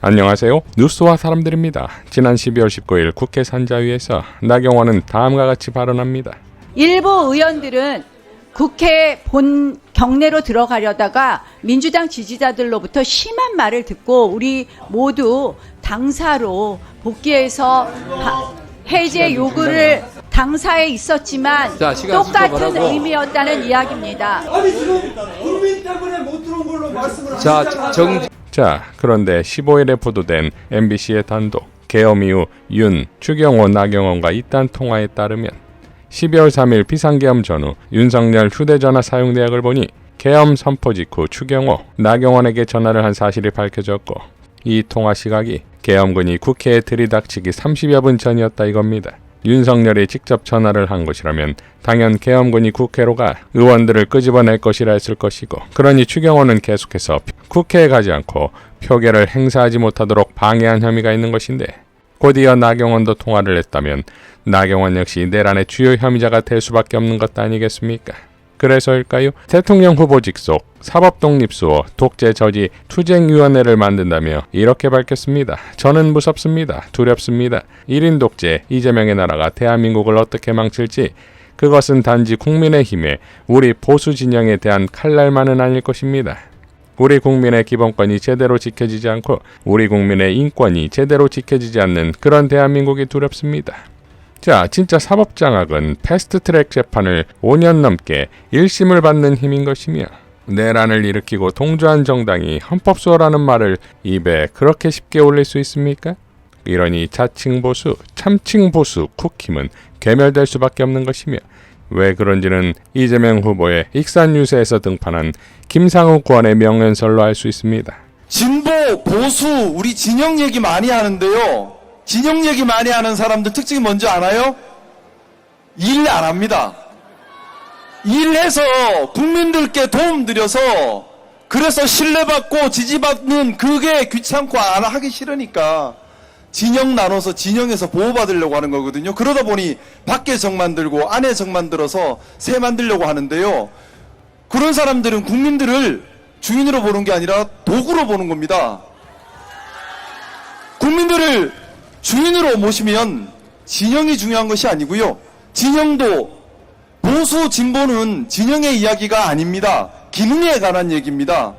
안녕하세요. 뉴스와 사람들입니다. 지난 12월 19일 국회 산자위에서 나경원은 다음과 같이 발언합니다. 일부 의원들은 국회 본 경내로 들어가려다가 민주당 지지자들로부터 심한 말을 듣고 우리 모두 당사로 복귀해서 해제 요구를 당사에 있었지만 똑같은 의미였다는 이야기입니다. 아니 지금 국민 때문에 못 들어온 걸로 말씀을 하시잖아요. 자, 그런데 15일에 보도된 MBC의 단독 계엄 이후 추경호, 나경원과 이딴 통화에 따르면 12월 3일 비상계엄 전후 윤석열 휴대전화 사용 내역을 보니 계엄 선포 직후 추경호, 나경원에게 전화를 한 사실이 밝혀졌고 이 통화 시각이 계엄군이 국회에 들이닥치기 30여 분 전이었다 이겁니다. 윤석열이 직접 전화를 한 것이라면 당연 계엄군이 국회로 가 의원들을 끄집어낼 것이라 했을 것이고, 그러니 추경호는 계속해서 국회에 가지 않고 표결을 행사하지 못하도록 방해한 혐의가 있는 것인데, 곧이어 나경원도 통화를 했다면 나경원 역시 내란의 주요 혐의자가 될 수밖에 없는 것 아니겠습니까? 그래서일까요? 대통령 후보 직속 사법독립수호 독재저지 투쟁위원회를 만든다며 이렇게 밝혔습니다. 저는 무섭습니다. 두렵습니다. 1인 독재 이재명의 나라가 대한민국을 어떻게 망칠지 그것은 단지 국민의힘에 우리 보수 진영에 대한 칼날만은 아닐 것입니다. 우리 국민의 기본권이 제대로 지켜지지 않고 우리 국민의 인권이 제대로 지켜지지 않는 그런 대한민국이 두렵습니다. 자, 진짜 사법장악은 패스트트랙 재판을 5년 넘게 1심을 받는 힘인 것이며, 내란을 일으키고 동조한 정당이 헌법수호라는 말을 입에 그렇게 쉽게 올릴 수 있습니까? 이러니 자칭보수, 참칭보수 국힘은 괴멸될 수밖에 없는 것이며, 왜 그런지는 이재명 후보의 익산유세에서 등판한 김상욱 구원의 명연설로 알 수 있습니다. 진보, 보수, 우리 진영 얘기 많이 하는데요. 진영 얘기 많이 하는 사람들 특징이 뭔지 알아요? 일 안 합니다. 일해서 국민들께 도움 드려서 그래서 신뢰받고 지지받는 그게 귀찮고 안 하기 싫으니까 진영 나눠서 진영에서 보호받으려고 하는 거거든요. 그러다 보니 밖에 정 만들고 안에 정 만들어서 새 만들려고 하는데요. 그런 사람들은 국민들을 주인으로 보는 게 아니라 도구로 보는 겁니다. 국민들을 주인으로 모시면 진영이 중요한 것이 아니고요. 진영도 보수, 진보는 진영의 이야기가 아닙니다. 기능에 관한 얘기입니다.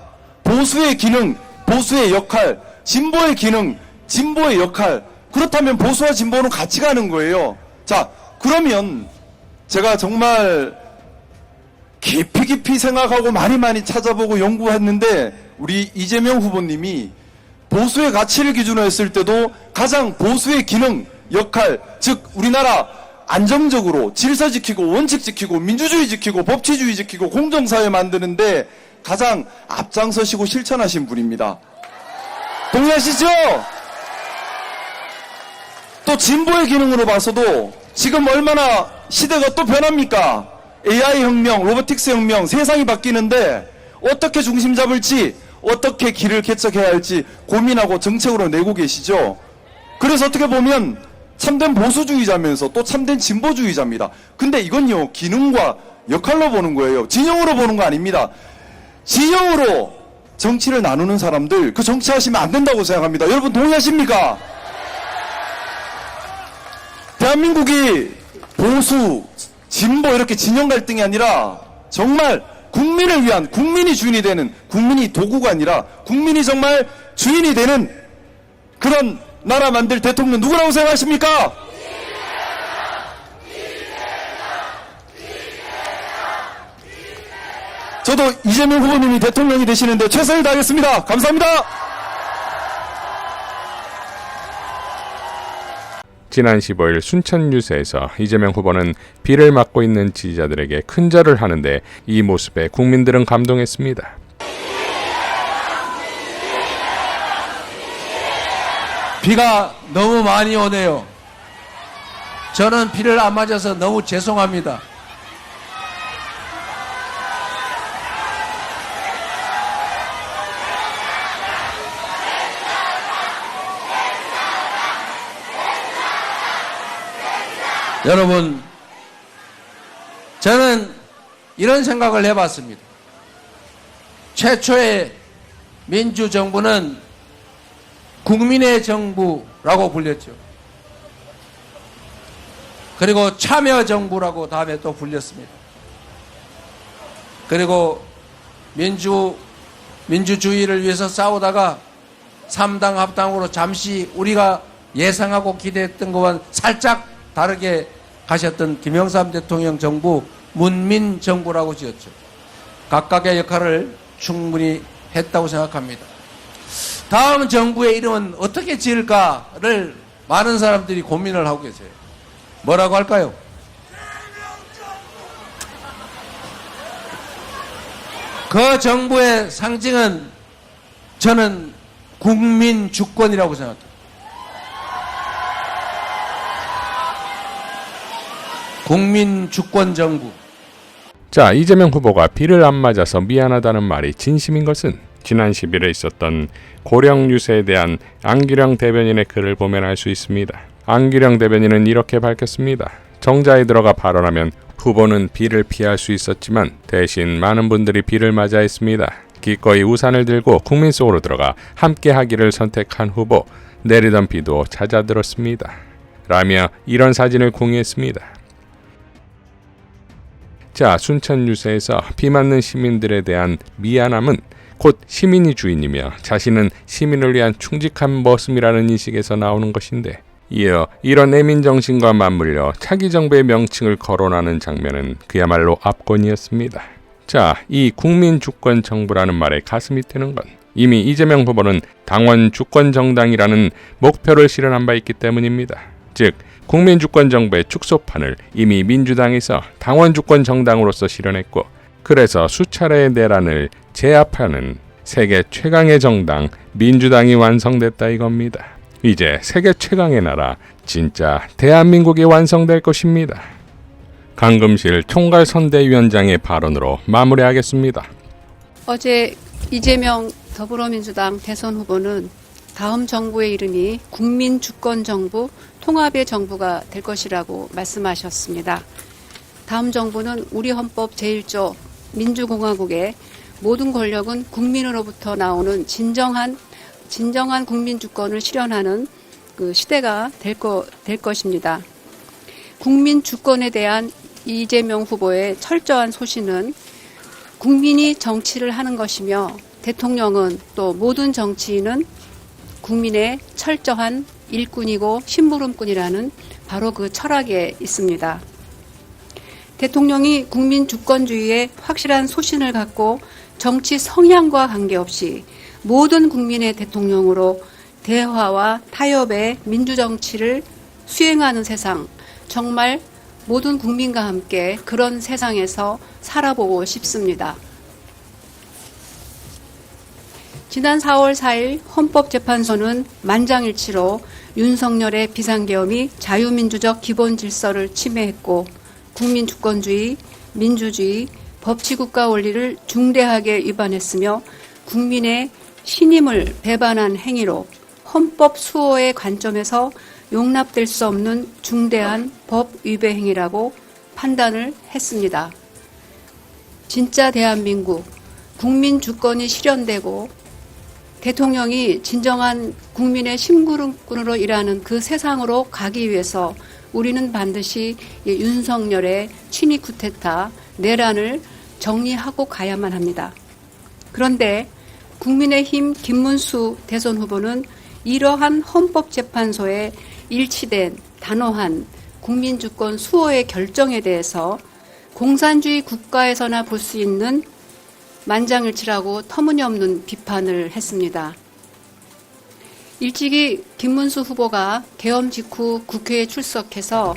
보수의 기능, 보수의 역할, 진보의 기능, 진보의 역할. 그렇다면 보수와 진보는 같이 가는 거예요. 자, 그러면 제가 정말 깊이 생각하고 많이 찾아보고 연구했는데 우리 이재명 후보님이 보수의 가치를 기준으로 했을 때도 가장 보수의 기능, 역할, 즉 우리나라 안정적으로 질서 지키고 원칙 지키고 민주주의 지키고 법치주의 지키고 공정사회 만드는데 가장 앞장서시고 실천하신 분입니다. 동의하시죠? 또 진보의 기능으로 봐서도 지금 얼마나 시대가 또 변합니까? AI 혁명, 로보틱스 혁명, 세상이 바뀌는데 어떻게 중심 잡을지, 어떻게 길을 개척해야 할지 고민하고 정책으로 내고 계시죠. 그래서 어떻게 보면 참된 보수주의자면서 또 참된 진보주의자입니다. 근데 이건요, 기능과 역할로 보는 거예요. 진영으로 보는 거 아닙니다. 진영으로 정치를 나누는 사람들, 그 정치하시면 안 된다고 생각합니다. 여러분 동의하십니까? 대한민국이 보수, 진보 이렇게 진영 갈등이 아니라 정말 국민을 위한, 국민이 주인이 되는, 국민이 도구가 아니라 국민이 정말 주인이 되는 그런 나라 만들 대통령 누구라고 생각하십니까? 저도 이재명 후보님이 대통령이 되시는데 최선을 다하겠습니다. 감사합니다. 지난 15일 순천 유세에서 이재명 후보는 비를 맞고 있는 지지자들에게 큰절을 하는데 이 모습에 국민들은 감동했습니다. 비가 너무 많이 오네요. 저는 비를 안 맞아서 너무 죄송합니다. 여러분, 저는 이런 생각을 해봤습니다. 최초의 민주정부는 국민의 정부라고 불렸죠. 그리고 참여정부라고 다음에 또 불렸습니다. 그리고 민주주의를 위해서 싸우다가 3당 합당으로 잠시 우리가 예상하고 기대했던 것과는 살짝 다르게 가셨던 김영삼 대통령 정부 문민정부라고 지었죠. 각각의 역할을 충분히 했다고 생각합니다. 다음 정부의 이름은 어떻게 지을까를 많은 사람들이 고민을 하고 계세요. 뭐라고 할까요? 그 정부의 상징은 저는 국민 주권이라고 생각합니다. 국민 주권 정부. 자, 이재명 후보가 비를 안 맞아서 미안하다는 말이 진심인 것은 지난 10일에 있었던 고령 유세에 대한 안규령 대변인의 글을 보면 알 수 있습니다. 안규령 대변인은 이렇게 밝혔습니다. 정자에 들어가 발언하면 후보는 비를 피할 수 있었지만 대신 많은 분들이 비를 맞아 했습니다. 기꺼이 우산을 들고 국민 속으로 들어가 함께 하기를 선택한 후보, 내리던 비도 잦아들었습니다. 라며 이런 사진을 공유했습니다. 자, 순천 유세에서 비 맞는 시민들에 대한 미안함은 곧 시민이 주인이며 자신은 시민을 위한 충직한 모습이라는 인식에서 나오는 것인데, 이어 이런 애민정신과 맞물려 차기 정부의 명칭을 거론하는 장면은 그야말로 압권이었습니다. 자, 이 국민주권 정부라는 말에 가슴이 뛰는 건 이미 이재명 후보는 당원 주권 정당이라는 목표를 실현한 바 있기 때문입니다. 즉, 국민주권 정부의 축소판을 이미 민주당에서 당원 주권 정당으로서 실현했고, 그래서 수차례의 내란을 제압하는 세계 최강의 정당 민주당이 완성됐다 이겁니다. 이제 세계 최강의 나라, 진짜 대한민국이 완성될 것입니다. 강금실 총괄선대위원장의 발언으로 마무리하겠습니다. 어제 이재명 더불어민주당 대선 후보는 다음 정부의 이름이 국민주권정부 통합의 정부가 될 것이라고 말씀하셨습니다. 다음 정부는 우리 헌법 제1조 민주공화국의 모든 권력은 국민으로부터 나오는 진정한 국민주권을 실현하는 그 시대가 될 것입니다. 국민주권에 대한 이재명 후보의 철저한 소신은 국민이 정치를 하는 것이며 대통령은 또 모든 정치인은 국민의 철저한 일꾼이고 심부름꾼이라는 바로 그 철학에 있습니다. 대통령이 국민주권주의에 확실한 소신을 갖고 정치 성향과 관계없이 모든 국민의 대통령으로 대화와 타협의 민주정치를 수행하는 세상, 정말 모든 국민과 함께 그런 세상에서 살아보고 싶습니다. 지난 4월 4일 헌법재판소는 만장일치로 윤석열의 비상계엄이 자유민주적 기본 질서를 침해했고 국민주권주의, 민주주의, 법치국가 원리를 중대하게 위반했으며 국민의 신임을 배반한 행위로 헌법 수호의 관점에서 용납될 수 없는 중대한 법 위배 행위라고 판단을 했습니다. 진짜 대한민국, 국민주권이 실현되고 대통령이 진정한 국민의 심부름꾼으로 일하는 그 세상으로 가기 위해서 우리는 반드시 윤석열의 친위 쿠데타, 내란을 정리하고 가야만 합니다. 그런데 국민의힘 김문수 대선 후보는 이러한 헌법재판소의 일치된 단호한 국민주권 수호의 결정에 대해서 공산주의 국가에서나 볼 수 있는 만장일치라고 터무니없는 비판을 했습니다. 일찍이 김문수 후보가 계엄 직후 국회에 출석해서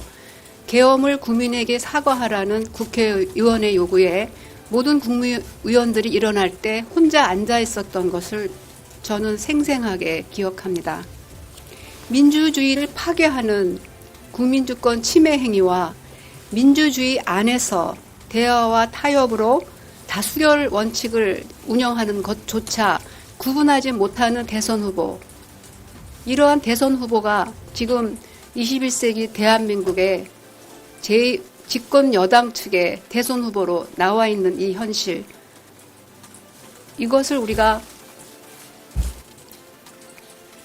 계엄을 국민에게 사과하라는 국회의원의 요구에 모든 국무위원들이 일어날 때 혼자 앉아 있었던 것을 저는 생생하게 기억합니다. 민주주의를 파괴하는 국민주권 침해 행위와 민주주의 안에서 대화와 타협으로 다수결 원칙을 운영하는 것조차 구분하지 못하는 대선 후보. 이러한 대선 후보가 지금 21세기 대한민국의 집권 여당 측의 대선 후보로 나와 있는 이 현실. 이것을 우리가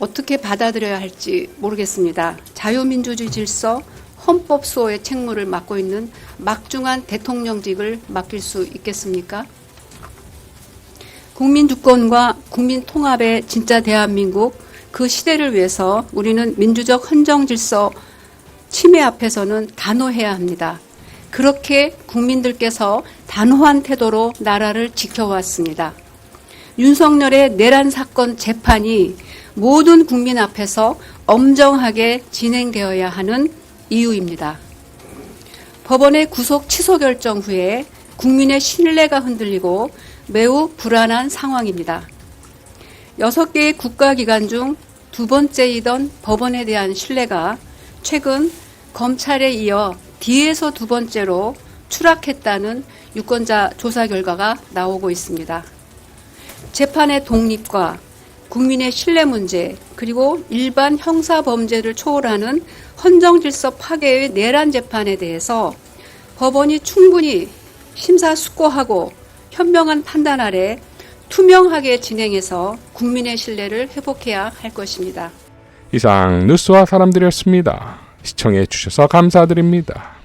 어떻게 받아들여야 할지 모르겠습니다. 자유민주주의 질서, 헌법 수호의 책무를 맡고 있는 막중한 대통령직을 맡길 수 있겠습니까? 국민 주권과 국민 통합의 진짜 대한민국, 그 시대를 위해서 우리는 민주적 헌정 질서 침해 앞에서는 단호해야 합니다. 그렇게 국민들께서 단호한 태도로 나라를 지켜왔습니다. 윤석열의 내란 사건 재판이 모든 국민 앞에서 엄정하게 진행되어야 하는 이유입니다. 법원의 구속 취소 결정 후에 국민의 신뢰가 흔들리고 매우 불안한 상황입니다. 6개의 국가기관 중 두 번째이던 법원에 대한 신뢰가 최근 검찰에 이어 뒤에서 두 번째로 추락했다는 유권자 조사 결과가 나오고 있습니다. 재판의 독립과 국민의 신뢰 문제, 그리고 일반 형사 범죄를 초월하는 헌정질서 파괴의 내란 재판에 대해서 법원이 충분히 심사숙고하고 현명한 판단 아래 투명하게 진행해서 국민의 신뢰를 회복해야 할 것입니다. 이상 뉴스와 사람들이었습니다. 시청해 주셔서 감사드립니다.